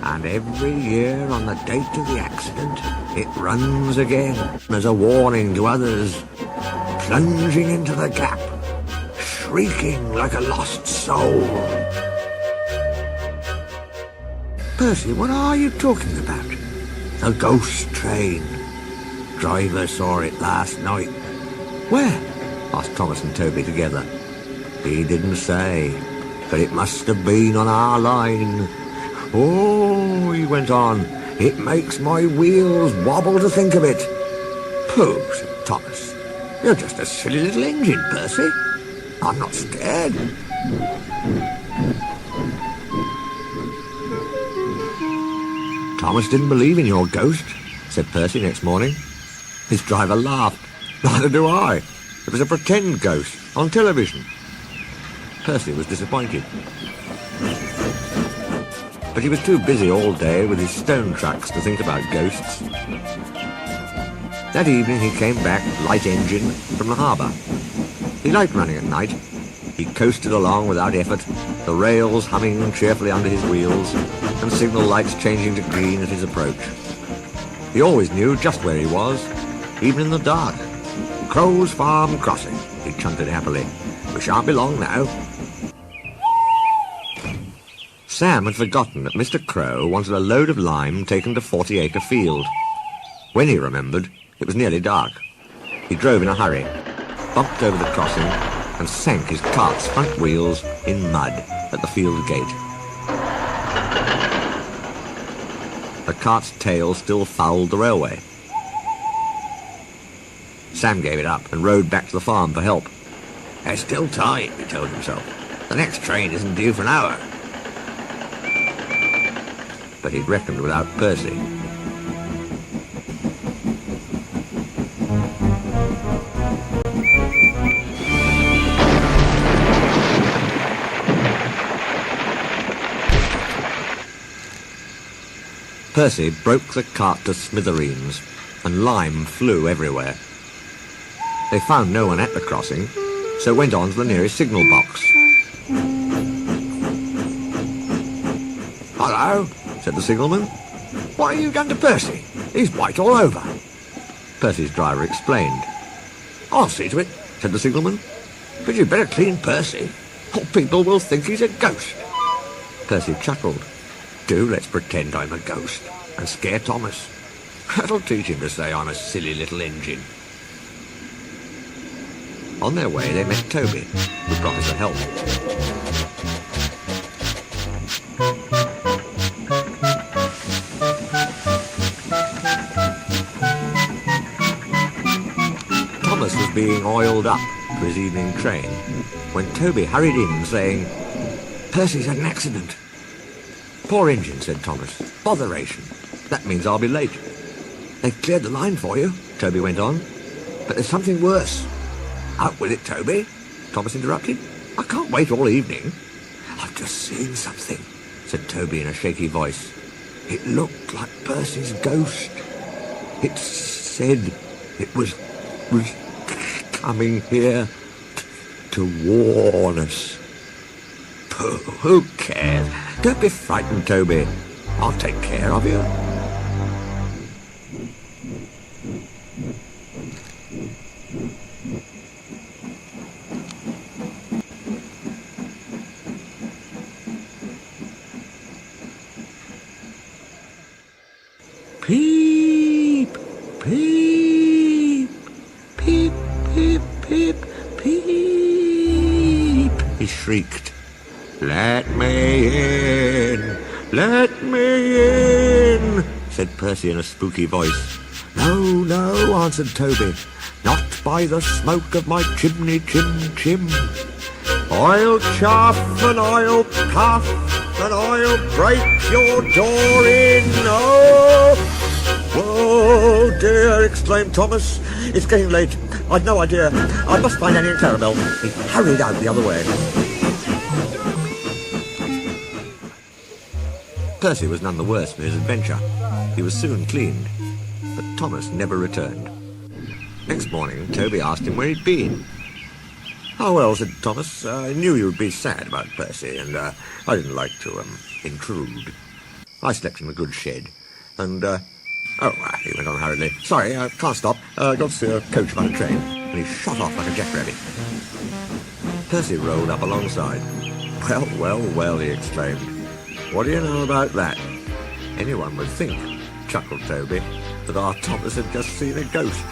And every year on the date of the accident, it runs again as a warning to others, plunging into the gap, shrieking like a lost soul. Percy, what are you talking about? The ghost train. Driver saw it last night. Where? Asked Thomas and Toby together. He didn't say, but it must have been on our line. Oh, he went on, it makes my wheels wobble to think of it. Pooh, said Thomas. You're just a silly little engine, Percy. I'm not scared. Thomas didn't believe in your ghost, said Percy next morning. His driver laughed. Neither do I. It was a pretend ghost on television. Percy was disappointed. But he was too busy all day with his stone trucks to think about ghosts. That evening he came back, light engine, from the harbour. He liked running at night. He coasted along without effort, the rails humming cheerfully under his wheels, and signal lights changing to green at his approach. He always knew just where he was, even in the dark. Crow's Farm Crossing, he chanted happily. We shan't be long now. Sam had forgotten that Mr. Crow wanted a load of lime taken to 40-acre field. When he remembered, it was nearly dark. He drove in a hurry, bumped over the crossing, and sank his cart's front wheels in mud at the field gate. The cart's tail still fouled the railway. Sam gave it up and rode back to the farm for help. There's still time, he told himself. The next train isn't due for an hour. But he'd reckoned without Percy. Percy broke the cart to smithereens, and lime flew everywhere. They found no one at the crossing, so went on to the nearest signal box. Hello, said the signalman. What have you done to Percy? He's white all over. Percy's driver explained. I'll see to it, said the signalman. But you'd better clean Percy, or people will think he's a ghost. Percy chuckled. Do let's pretend I'm a ghost and scare Thomas. That'll teach him to say I'm a silly little engine. On their way they met Toby, who promised to help. Thomas was being oiled up for his evening train when Toby hurried in saying, Percy's had an accident. Poor engine, said Thomas. Botheration. That means I'll be late. They've cleared the line for you, Toby went on. But there's something worse. Out with it, Toby, Thomas interrupted. I can't wait all evening. I've just seen something, said Toby in a shaky voice. It looked like Percy's ghost. It said it was coming here to warn us. Pooh, who cares? Don't be frightened, Toby. I'll take care of you. Peep, peep, peep, peep, peep, peep, he shrieked. Let me in, let me in, said Percy in a spooky voice. No, no, answered Toby, not by the smoke of my chimney, chim. I'll chaff and I'll puff and I'll break your door in. Oh dear, exclaimed Thomas. It's getting late. I'd no idea. I must find Annie and Clarabelle. He hurried out the other way. Percy was none the worse for his adventure. He was soon cleaned, but Thomas never returned. Next morning, Toby asked him where he'd been. Oh, well, said Thomas, I knew you'd be sad about Percy, and I didn't like to, intrude. I slept in a good shed, and, he went on hurriedly. Sorry, I can't stop. Got to see a coach by the train. And he shot off like a jackrabbit. Percy rolled up alongside. Well, well, well, he exclaimed. What do you know about that? Anyone would think, chuckled Toby, that our Thomas had just seen a ghost.